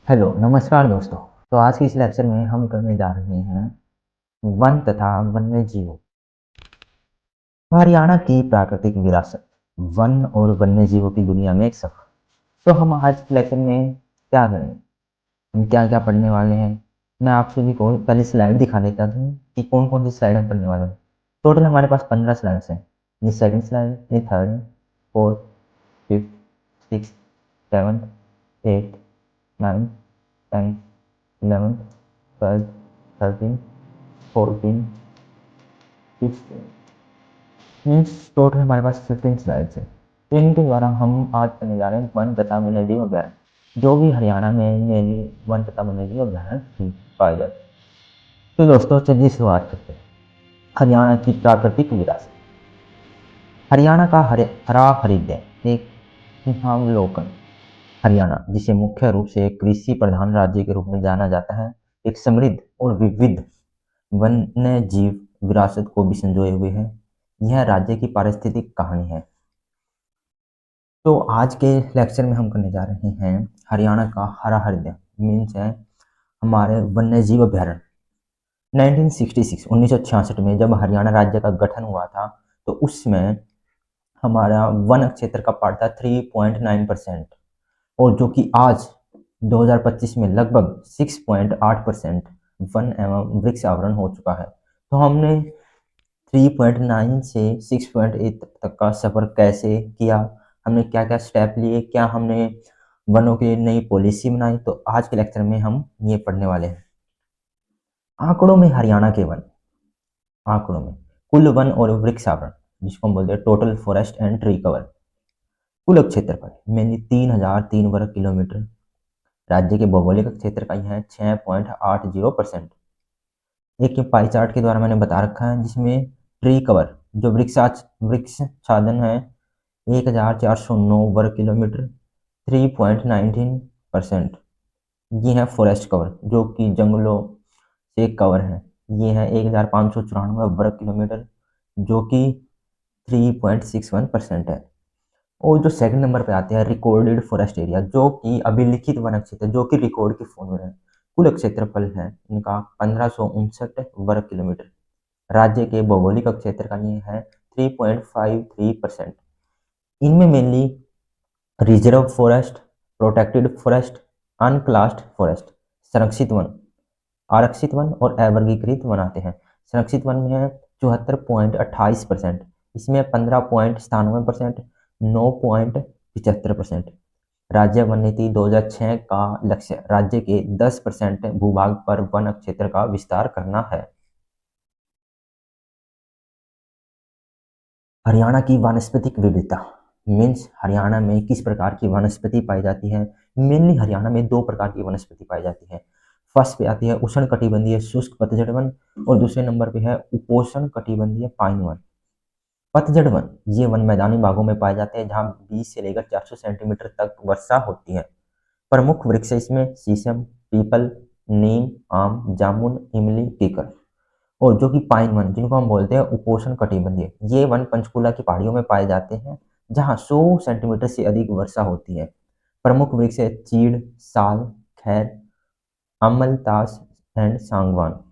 Hello, नमस्कार दोस्तों। तो आज की इस लेक्चर में हम करने जा रहे हैं वन तथा वन्य जीवों। हरियाणा की प्राकृतिक विरासत, वन और वन्य जीवों की दुनिया में एक सफर। तो हम आज के लेक्चर में क्या करेंगे, हम क्या क्या पढ़ने वाले हैं। मैं आप सभी को पहले स्लाइड दिखा देता हूँ कि कौन कौन सी स्लाइड हम पढ़ने वाले हैं। टोटल हमारे पास 15 स्लाइड्स हैं। ये सेकंड स्लाइड, ये third, fourth, fifth, six, seventh, eight, nine, 10, 11, 12, 13, 14, 15 means total हमारे पास 15 स्लाइड्स है। तो इनके द्वारा हम आज करने जा रहे हैं वन तथा वन्यजीव अभ्यारण्य, जो भी हरियाणा में ये वन तथा वन्यजीव अभ्यारण्य पाए जाते हैं। तो दोस्तों चलिए शुरुआत करते हैं। हरियाणा की प्राकृतिक विरासत। हरियाणा का हरा हरिद्य एक सिंहावलोकन। हरियाणा, जिसे मुख्य रूप से कृषि प्रधान राज्य के रूप में जाना जाता है, एक समृद्ध और विविध वन्य जीव विरासत को भी संजोए हुए है। यह राज्य की पारिस्थितिक कहानी है। तो आज के लेक्चर में हम करने जा रहे हैं हरियाणा का हरा हरिद्य मीन्स है हमारे वन्य जीव अभ्यारण्य। 1966 में जब हरियाणा राज्य का गठन हुआ था, तो उसमें हमारा वन क्षेत्र का पार्ट था 3.9%, और जो कि आज 2025 में लगभग 6.8% वन एवं वृक्ष आवरण हो चुका है। तो हमने 3.9 से 6.8 तक का सफर कैसे किया, हमने क्या क्या स्टेप लिए, क्या हमने वनों के लिए नई पॉलिसी बनाई, तो आज के लेक्चर में हम ये पढ़ने वाले हैं। आंकड़ों में हरियाणा के वन। आंकड़ों में कुल वन और वृक्ष आवरण, जिसको हम बोलते हैं total forest and tree cover. कुल क्षेत्रफल मेनली 3003 वर्ग किलोमीटर। राज्य के भौगोलिक क्षेत्र का यह है 6.80%। एक ये पाई चार्ट के द्वारा मैंने बता रखा है, जिसमें ट्री कवर जो वृक्षाच्छादन है 1409 वर्ग किलोमीटर, 3.19%। ये है फॉरेस्ट कवर जो कि जंगलों से कवर है, ये है 1594 वर्ग किलोमीटर, जो कि 3.61% है। और जो सेकंड नंबर पे आते हैं रिकॉर्डेड फॉरेस्ट एरिया, जो कि अभिलिखित वन क्षेत्र, जो कि रिकॉर्ड की फॉर्म में है। कुल क्षेत्रफल है इनका 1559 वर्ग किलोमीटर। राज्य के भौगोलिक क्षेत्र का ये है 3.53%। इनमें mainly reserve forest, protected forest, अनक्लास्ड forest, संरक्षित वन, आरक्षित वन और अवर्गीकृत वन आते हैं। संरक्षित वन में है 74.28%, इसमें 15.97%, 9.75%। राज्य वन नीति 2006 का लक्ष्य राज्य के 10% भूभाग पर वन क्षेत्र का विस्तार करना है। हरियाणा की वानस्पतिक विविधता मीन्स हरियाणा में किस प्रकार की वनस्पति पाई जाती है। मेनली हरियाणा में दो प्रकार की वनस्पति पाई जाती है। फर्स्ट पे आती है उष्ण कटिबंधीय शुष्क पतझड़ वन, और दूसरे नंबर पे है उपोष्ण कटिबंधीय पाइन वन। पतझड़ वन ये वन मैदानी भागों में पाए जाते हैं, जहाँ 20 से लेकर 400 सेंटीमीटर तक वर्षा होती है। प्रमुख वृक्ष इसमें शीशम, पीपल, नीम, आम, जामुन, इमली, पीपल। और जो कि पाइन वन जिनको हम बोलते हैं उपोष्ण कटिबंधीय, ये वन पंचकुला की पहाड़ियों में पाए जाते हैं, जहाँ 100 सेंटीमीटर से अधिक वर्षा होती है। प्रमुख वृक्ष है चीड़, साल, खैर, अमलतास एंड सांगवान।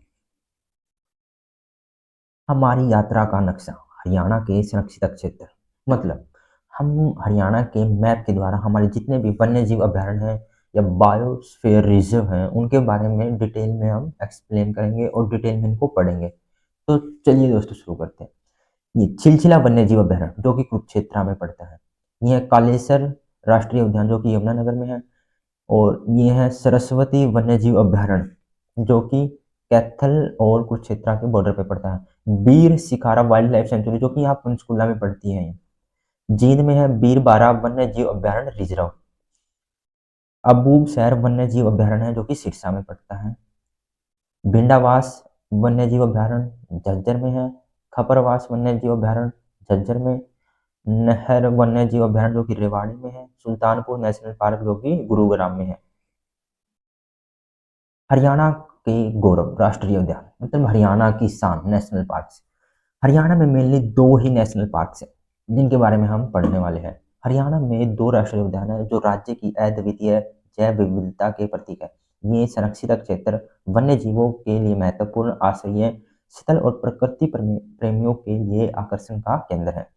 हमारी यात्रा का नक्शा हरियाणा के संरक्षित क्षेत्र, मतलब हम हरियाणा के मैप के द्वारा हमारे जितने भी वन्य जीव अभ्यारण्य हैं या बायोस्फीयर रिजर्व हैं, उनके बारे में डिटेल में हम एक्सप्लेन करेंगे और डिटेल में इनको पढ़ेंगे। तो चलिए दोस्तों शुरू करते हैं। ये छिलछिला वन्य जीव अभ्यारण्य जो कि कुरुक्षेत्र में पड़ता है। यह कालेसर राष्ट्रीय उद्यान जो कि यमुनानगर में है, और ये है सरस्वती वन्य जीव अभ्यारण्य जो कि कैथल और कुरुक्षेत्र के बॉर्डर पे पड़ता है। बीर शिखारा वाइल्ड लाइफ सेंचुरी जो कि यहाँ पंचकुला में पड़ती है। जींद में है बीर बारा वन्य जीव अभ्यारण्य रिजर्व। अबूब शहर वन्य जीव अभ्यारण्य है जो कि सिरसा में पड़ता है। भिंडावास वन्य जीव अभ्यारण्य झज्जर में है। खपरवास वन्य जीव अभ्यारण्य झज्जर में। नहर वन्य जीव अभ्यारण्य जो कि रेवाड़ी में है। सुल्तानपुर नेशनल पार्क जो कि गुरुग्राम में है। हरियाणा के गौरव राष्ट्रीय उद्यान, मतलब हरियाणा की शान नेशनल पार्क। हरियाणा में मेनली दो ही नेशनल पार्क हैं जिनके बारे में हम पढ़ने वाले हैं। हरियाणा में दो राष्ट्रीय उद्यान है जो राज्य की अद्वितीय जैव विविधता के प्रतीक है। ये संरक्षित क्षेत्र वन्य जीवों के लिए महत्वपूर्ण आश्रय स्थल और प्रकृति प्रेमियों के लिए आकर्षण का केंद्र है।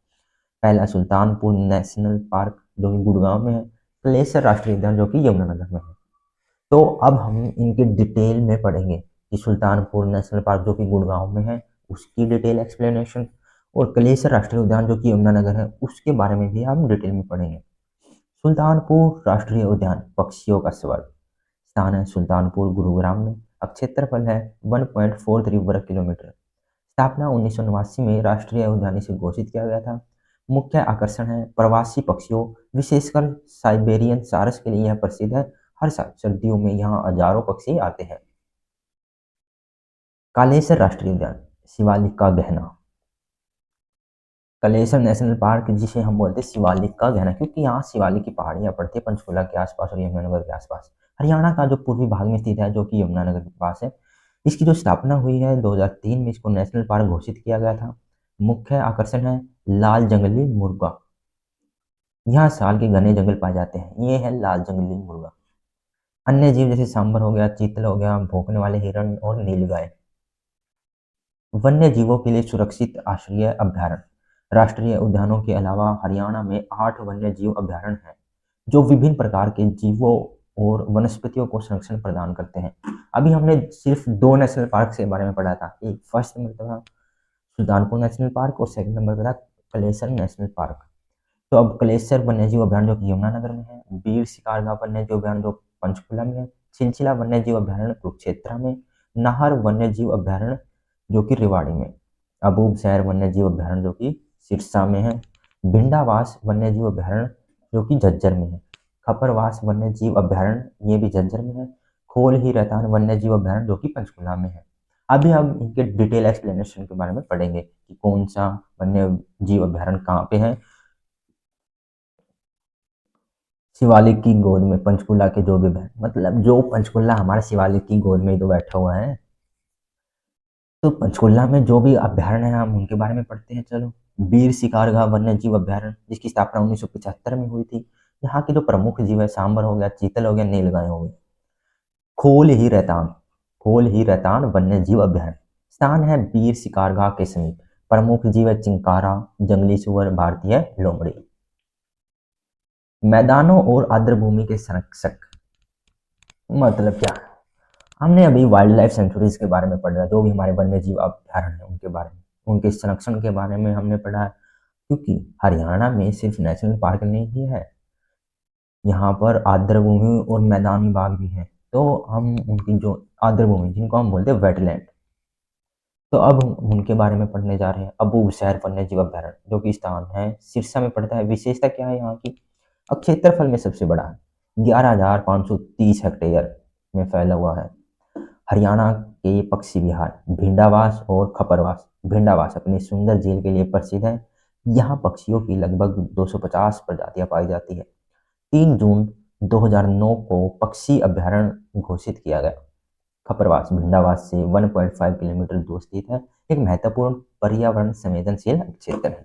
पहला सुल्तानपुर नेशनल पार्क जो कि गुड़गांव में है, कलेसर राष्ट्रीय उद्यान जो कि यमुनानगर में है। तो अब हम इनके डिटेल में पढ़ेंगे कि सुल्तानपुर नेशनल पार्क जो कि गुड़गांव में है उसकी डिटेल एक्सप्लेनेशन, और कलेसर राष्ट्रीय उद्यान जो कि यमुनानगर है उसके बारे में भी हम डिटेल में पढ़ेंगे। सुल्तानपुर राष्ट्रीय उद्यान पक्षियों का स्वर्ग। स्थान है सुल्तानपुर गुरुग्राम में। अब क्षेत्रफल है 1.43 वर्ग किलोमीटर। स्थापना 1989 में राष्ट्रीय उद्यान से घोषित किया गया था। मुख्य आकर्षण है प्रवासी पक्षियों, विशेषकर साइबेरियन सारस के लिए यह प्रसिद्ध है। हर साल सर्दियों में यहाँ हजारों पक्षी आते हैं। कालेसर राष्ट्रीय उद्यान शिवालिक का गहना। कलेसर नेशनल पार्क जिसे हम बोलते हैं शिवालिक का गहना, क्योंकि यहाँ शिवालिक की पहाड़ियाँ पड़ती है पंचकुला के आसपास और यमुनानगर के आसपास। हरियाणा का जो पूर्वी भाग में स्थित है जो कि यमुनानगर के पास है। इसकी जो स्थापना हुई है 2003 में, इसको नेशनल पार्क घोषित किया गया था। मुख्य आकर्षण है लाल जंगली मुर्गा। यहाँ साल के घने जंगल पाए जाते हैं। ये है लाल जंगली मुर्गा। अन्य जीव जैसे सांबर हो गया, चीतल हो गया, भौंकने वाले हिरण और नीलगाय। वन्य जीवों के लिए सुरक्षित आश्रय अभ्यारण्य। राष्ट्रीय उद्यानों के अलावा हरियाणा में 8 वन्य जीव अभ्यारण्य हैं जो विभिन्न प्रकार के जीवों और वनस्पतियों को संरक्षण प्रदान करते हैं। अभी हमने सिर्फ 2 नेशनल पार्क के बारे में पढ़ा था। एक फर्स्ट नंबर था सुल्तानपुर नेशनल पार्क और सेकंड नंबर पर था कलेसर नेशनल पार्क। तो अब कलेसर वन्यजीव अभ्यारण्य जो कि यमुनानगर में है, बीर शिकारगा वन्यजीव अभ्यारण्य जो पंचकुला में है, चिलचिला वन्यजीव अभ्यारण्य कुरुक्षेत्र में, नाहर वन्यजीव अभ्यारण्य जो कि रेवाड़ी में, अबूब शहर वन्यजीव अभ्यारण्य जो कि सिरसा में है, भिंडावास वन्यजीव अभ्यारण्य जो कि झज्जर में है, खपरवास वन्यजीव अभ्यारण्य ये भी झज्जर में है, खोल ही रहतान वन्यजीव अभ्यारण्य जो कि पंचकुला में है। अभी हम इनके डिटेल एक्सप्लेनेशन के बारे में पढ़ेंगे कि कौन सा वन्य जीव अभ्यारण्य कहाँ पे है। शिवालिक की गोद में पंचकुला के जो भी मतलब जो पंचकुला हमारा शिवालिक की गोद में ही तो बैठा हुआ है। तो पंचकुला में जो भी अभ्यारण्य है हम उनके बारे में पढ़ते हैं। चलो, बीर शिकारगा वन्य जीव अभ्यारण्य जिसकी स्थापना 1975 में हुई थी। यहाँ के जो प्रमुख जीव है सांबर हो गया, चीतल हो गया, नीलगाय हो गया। खोल ही रैतान वन्य जीव अभ्यारण्य स्थान है बीर शिकारगा के समीप। प्रमुख जीव है चिंकारा, जंगली सुअर, भारतीय लोमड़ी। मैदानों और आर्द्रभूमि के संरक्षक मतलब क्या? हमने अभी वाइल्ड लाइफ सेंचुरीज के बारे में पढ़ा, जो भी हमारे वन्य जीव अभ्यारण्य है उनके बारे में, उनके संरक्षण के बारे में हमने पढ़ा। क्योंकि हरियाणा में सिर्फ नेशनल पार्क नहीं ही है, यहाँ पर आर्द्रभूमि और मैदानी भाग भी है। तो हम उनकी जो आर्द्रभूमि जिनको हम बोलते हैं वेटलैंड, तो अब हम उनके बारे में पढ़ने जा रहे हैं। अबूब शहर वन्य जीव अभ्यारण्य जो कि स्थान है सिरसा में पड़ता है। विशेषता क्या है यहाँ की? अब क्षेत्रफल में सबसे बड़ा है, 11,530 हेक्टेयर में फैला हुआ है। हरियाणा के पक्षी विहार भिंडावास और खपरवास। भिंडावास अपनी सुंदर झील के लिए प्रसिद्ध है। यहाँ पक्षियों की लगभग 250 प्रजातियां पाई जाती है। 3 जून 2009 को पक्षी अभ्यारण्य घोषित किया गया। खपरवास भिंडावास से 1.5 किलोमीटर दूर स्थित है। एक महत्वपूर्ण पर्यावरण संवेदनशील क्षेत्र है।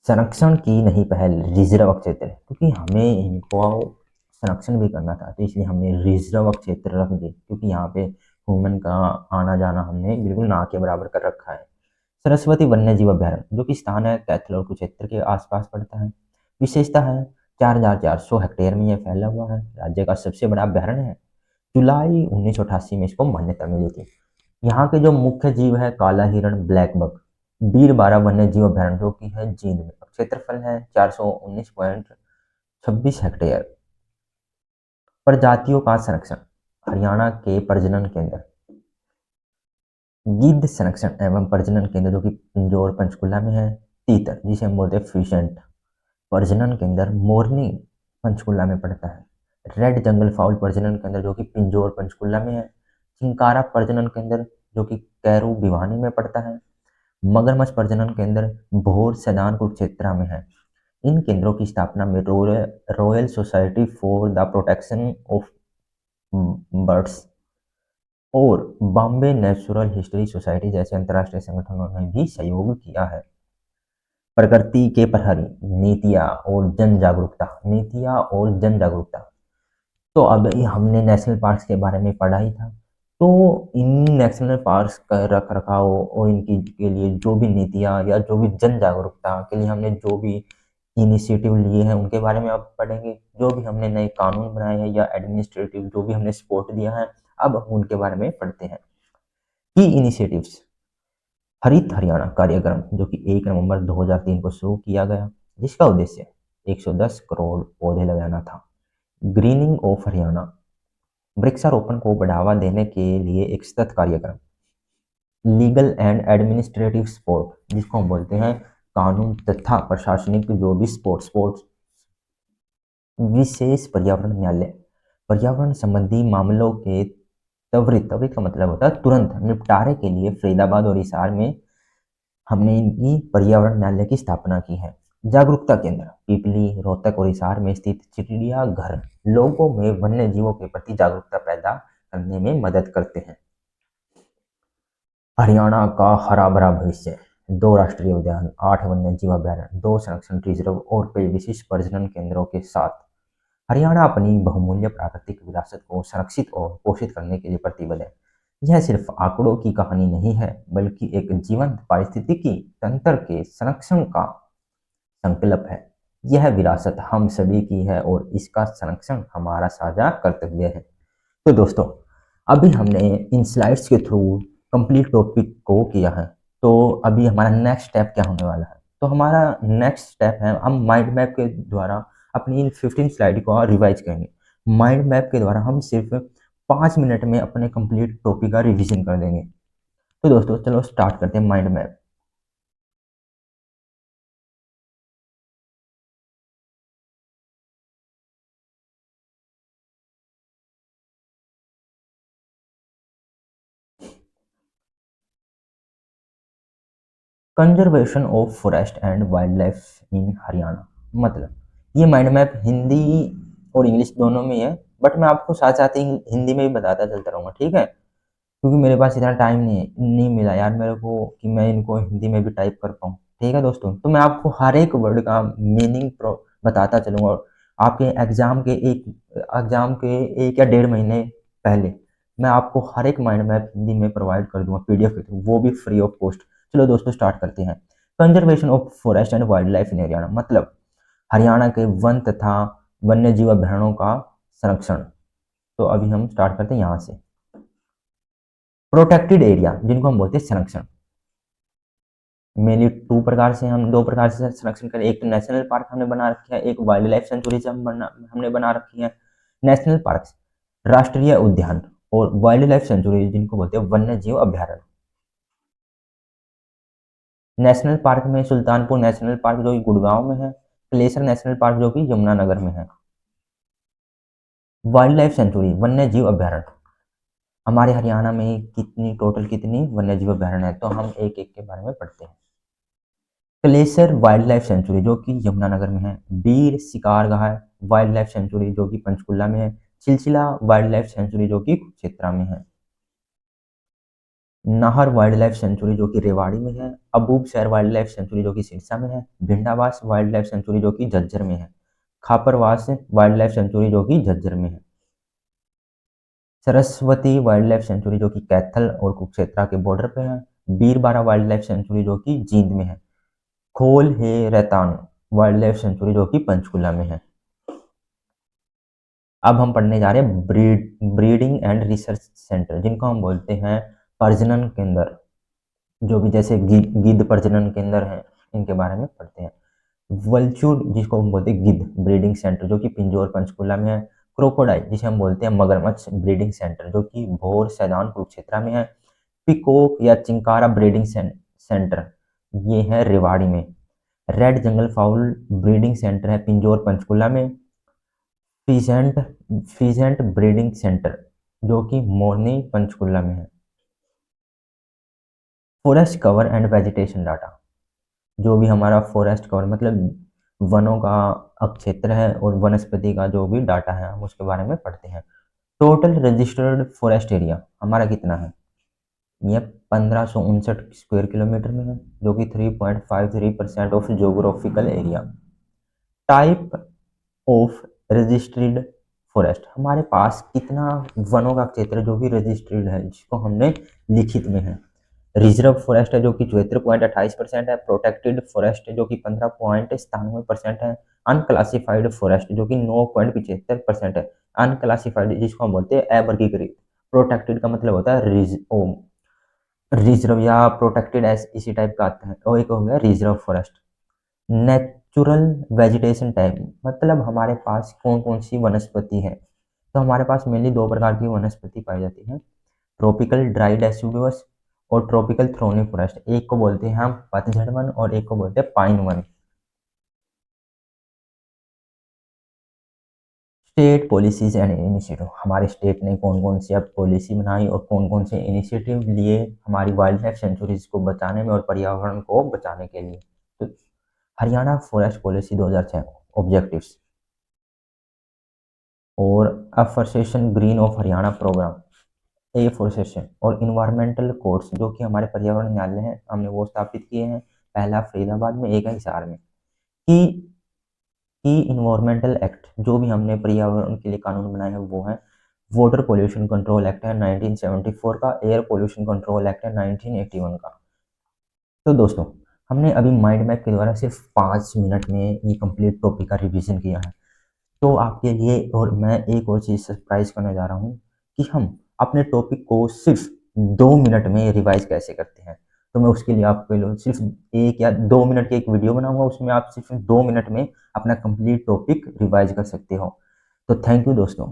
संरक्षण की नहीं पहल रिजर्व क्षेत्र है, क्योंकि हमें इनको संरक्षण भी करना था, तो इसलिए हमने रिजर्व क्षेत्र रख दिए, क्योंकि यहाँ पे ह्यूमन का आना जाना हमने बिल्कुल ना के बराबर कर रखा है। सरस्वती वन्य जीव अभ्यारण्य जो कि स्थान है कैथल और कुरुक्षेत्र के आसपास पड़ता है। विशेषता है 4,400 हेक्टेयर में यह फैला हुआ है। राज्य का सबसे बड़ा अभ्यारण्य है। जुलाई 1988 में इसको मान्यता मिली थी। यहाँ के जो मुख्य जीव है काला हिरण, ब्लैक बक। बीरबारा वन्य जीव अभ्यारण्य जो कि है जींद में। क्षेत्रफल है 419.26 हेक्टेयर। प्रजातियों का संरक्षण। हरियाणा के प्रजनन केंद्र गिद्ध संरक्षण एवं प्रजनन केंद्र जो कि पिंजौर पंचकुला में है। तीतर जिसे हम बोलते हैं फिशेंट प्रजनन केंद्र मोरनी पंचकुला में पड़ता है। रेड जंगल फाउल प्रजनन केंद्र जो कि पिंजौर पंचकुला में है। चिंकारा प्रजनन केंद्र जो कि कैरू भिवानी में पड़ता है। मगरमच्छ प्रजनन केंद्र भोर सैदान कुरुक्षेत्र में है। इन केंद्रों की स्थापना में royal society for the protection of birds और बॉम्बे नेचुरल हिस्ट्री सोसाइटी जैसे अंतर्राष्ट्रीय संगठनों ने भी सहयोग किया है। प्रकृति के प्रहरी, नीतियाँ और जन जागरूकता। तो अब हमने नेशनल पार्क्स के बारे में पढ़ा ही था। तो इन नेशनल पार्क्स का रख रखाव और इनकी के लिए जो भी नीतियाँ या जो भी जन जागरूकता के लिए हमने जो भी इनिशिएटिव लिए हैं उनके बारे में अब पढ़ेंगे। जो भी हमने नए कानून बनाए हैं या एडमिनिस्ट्रेटिव जो भी हमने सपोर्ट दिया है, अब हम उनके बारे में पढ़ते हैं। की इनिशिएटिव्स, हरित हरियाणा कार्यक्रम जो कि 1 नवंबर 2003 को शुरू किया गया, जिसका उद्देश्य 110 करोड़ पौधे लगाना था। ग्रीनिंग ऑफ हरियाणा, वृक्षारोपण को बढ़ावा देने के लिए एक सतत कार्यक्रम। लीगल एंड एडमिनिस्ट्रेटिव सपोर्ट, जिसको हम बोलते हैं कानून तथा प्रशासनिक जो भी सपोर्ट। विशेष पर्यावरण न्यायालय, पर्यावरण संबंधी मामलों के त्वरित का मतलब होता है तुरंत निपटारे के लिए फरीदाबाद और हिसार में हमने इनकी पर्यावरण न्यायालय की स्थापना की है। जागरूकता केंद्र, पिपली, रोहतक और हिसार में स्थित चिड़ियाघर लोगों में वन्य जीवों के प्रति जागरूकता पैदा करने में मदद करते हैं। हरियाणा का हरा भरा भविष्य, 2 राष्ट्रीय उद्यान, 8 वन्य जीव अभयारण्य, 2 संरक्षण रिजर्व और कई विशिष्ट प्रजनन केंद्रों के साथ हरियाणा अपनी बहुमूल्य प्राकृतिक विरासत को संरक्षित और पोषित करने के लिए प्रतिबद्ध है। यह सिर्फ आंकड़ों की कहानी नहीं है, बल्कि एक जीवंत पारिस्थितिकी तंत्र के संरक्षण का संकल्प है। यह विरासत हम सभी की है और इसका संरक्षण हमारा साझा कर्तव्य है। तो दोस्तों, अभी हमने इन स्लाइड्स के थ्रू कंप्लीट टॉपिक को किया है। तो अभी हमारा नेक्स्ट स्टेप क्या होने वाला है? तो हमारा नेक्स्ट स्टेप है, हम माइंड मैप के द्वारा अपनी इन 15 स्लाइड को रिवाइज करेंगे। माइंड मैप के द्वारा हम सिर्फ 5 मिनट में अपने कंप्लीट टॉपिक का रिवीजन कर देंगे। तो दोस्तों चलो स्टार्ट करते हैं mind map. Conservation of forest and wild life in Haryana, मतलब ये माइंड मैप हिंदी और इंग्लिश दोनों में है, बट मैं आपको साथ साथ ही हिंदी में भी बताता चलता रहूँगा, ठीक है? क्योंकि मेरे पास इतना टाइम नहीं मिला यार मेरे को कि मैं इनको हिंदी में भी टाइप कर पाऊँ, ठीक है दोस्तों? तो मैं आपको हर एक वर्ड का मीनिंग बताता चलूँगा और आपके एग्जाम के 1 या 1.5 महीने पहले मैं आपको हर एक माइंड मैप हिंदी में प्रोवाइड कर दूंगा पीडीएफ के थ्रू, वो भी फ्री ऑफ कॉस्ट। चलो दोस्तों स्टार्ट करते हैं। Conservation of forest and wild life in Haryana, मतलब हरियाणा के वन तथा वन्य जीव अभ्यारण्यों का संरक्षण। तो अभी हम स्टार्ट करते हैं यहाँ से। प्रोटेक्टेड एरिया, जिनको हम बोलते हैं संरक्षण, मेनली दो प्रकार से संरक्षण करें। एक तो नेशनल पार्क हमने बना रखी है, एक वाइल्ड लाइफ सेंचुरी हमने बना रखी है। नेशनल पार्क राष्ट्रीय उद्यान और वाइल्ड लाइफ सेंचुरी जिनको बोलते हैं वन्य जीव अभ्यारण्य। नेशनल पार्क में सुल्तानपुर नेशनल पार्क जो कि गुड़गांव में है, क्लेसर नेशनल पार्क जो कि यमुनानगर में है। वाइल्ड लाइफ सेंचुरी वन्य जीव अभ्यारण्य, हमारे हरियाणा में कितनी वन्य जीव अभ्यारण्य है, तो हम एक एक के बारे में पढ़ते हैं। क्लेसर वाइल्ड लाइफ सेंचुरी जो कि यमुनानगर में है, बीर शिकारगाह वाइल्ड लाइफ सेंचुरी जो कि पंचकुला में है, चिलचिला वाइल्ड लाइफ सेंचुरी जो कि कुरुक्षेत्र में है, नाहर वाइल्ड लाइफ सेंचुरी जो कि रेवाड़ी में है, अबूबसैर वाइल्ड लाइफ सेंचुरी जो कि सिरसा में है, भिंडावास वाइल्ड लाइफ सेंचुरी जो कि झज्जर में है, खापरवास वाइल्ड लाइफ सेंचुरी जो कि झज्जर में है, सरस्वती वाइल्ड लाइफ सेंचुरी जो कि कैथल और कुरुक्षेत्र के बॉर्डर पे है, बीरबारा वाइल्ड लाइफ सेंचुरी जो कि जींद में है, खोल है रैतान वाइल्ड लाइफ सेंचुरी जो कि पंचकुला में है। अब हम पढ़ने जा रहे हैं ब्रीडिंग एंड रिसर्च सेंटर, जिनको हम बोलते हैं प्रजनन केंद्र, जो भी जैसे गिद्ध प्रजनन केंद्र है, इनके बारे में पढ़ते हैं। वल्चूर जिसको हम बोलते हैं गिद्ध ब्रीडिंग सेंटर जो कि पिंजौर पंचकुला में है, क्रोकोडाइल जिसे हम बोलते हैं मगरमच्छ ब्रीडिंग सेंटर जो कि भोर सैदान कुरुक्षेत्र में है, पिकॉक या चिंकारा ब्रीडिंग सेंटर ये है रेवाड़ी में, रेड जंगल फाउल ब्रीडिंग सेंटर है पिंजौर पंचकुला में, फीजेंट फीजेंट ब्रीडिंग सेंटर जो कि मोरनी पंचकुला में है। Forest cover and vegetation data, जो भी हमारा फॉरेस्ट कवर मतलब वनों का क्षेत्र है और वनस्पति का जो भी डाटा है हम उसके बारे में पढ़ते हैं। टोटल रजिस्टर्ड फॉरेस्ट एरिया हमारा कितना है, ये 1559 स्क्वायर किलोमीटर में है, जो कि 3.53% of geographical area. Type of registered forest, हमारे पास कितना वनों का क्षेत्र जो कि रजिस्ट्रीड है, जिसको हमने लिखित में है। रिजर्व फॉरेस्ट है जो कि 74.28% है। प्रोटेक्टेड फॉरेस्ट है जो कि 15.97% है। अनक्लासिफाइड फॉरेस्ट जो कि 9.75% है। अनक्लासिफाइड जिसको हम बोलते हैं एवर्ग्रीन। प्रोटेक्टेड का मतलब होता है रिजर्व या प्रोटेक्टेड इसी टाइप का आता है। और एक हो गया reserve forest. Natural vegetation type, मतलब हमारे पास कौन कौन सी वनस्पति है। तो हमारे पास मेनली दो प्रकार की वनस्पति पाई जाती है, ट्रॉपिकल ड्राई डेसिडुअस और ट्रॉपिकल थ्रोनी फॉरेस्ट। एक को बोलते हैं हम पतझड़ वन और एक को बोलते हैं pine one. State policies and initiative, हमारे स्टेट ने कौन कौन सी अब पॉलिसी बनाई और कौन कौन से इनिशिएटिव लिए हमारी वाइल्ड लाइफ सेंचुरीज को बचाने में और पर्यावरण को बचाने के लिए। तो हरियाणा फॉरेस्ट पॉलिसी 2006 ऑब्जेक्टिव्स, और afforestation green of Haryana program, afforestation और इन्वायरमेंटल कोड्स जो कि हमारे पर्यावरण न्यायालय हैं, हमने वो स्थापित किए हैं। पहला फरीदाबाद में, एक है हिसार में। की की इन्वायरमेंटल एक्ट, जो भी हमने पर्यावरण के लिए कानून बनाए हैं वो है। वाटर पोल्यूशन कंट्रोल एक्ट है 1974 का। एयर पोल्यूशन कंट्रोल एक्ट है 1981 का। तो दोस्तों, हमने अभी माइंड मैप के द्वारा सिर्फ 5 मिनट में ये कंप्लीट टॉपिक का रिवीजन किया है। तो आपके लिए और मैं एक और चीज़ सरप्राइज करने जा रहा हूँ कि हम अपने टॉपिक को सिर्फ 2 मिनट में रिवाइज कैसे करते हैं। तो मैं उसके लिए आपके लिए सिर्फ 1 या 2 मिनट की एक वीडियो बनाऊंगा, उसमें आप सिर्फ 2 मिनट में अपना कंप्लीट टॉपिक रिवाइज कर सकते हो। तो थैंक यू दोस्तों।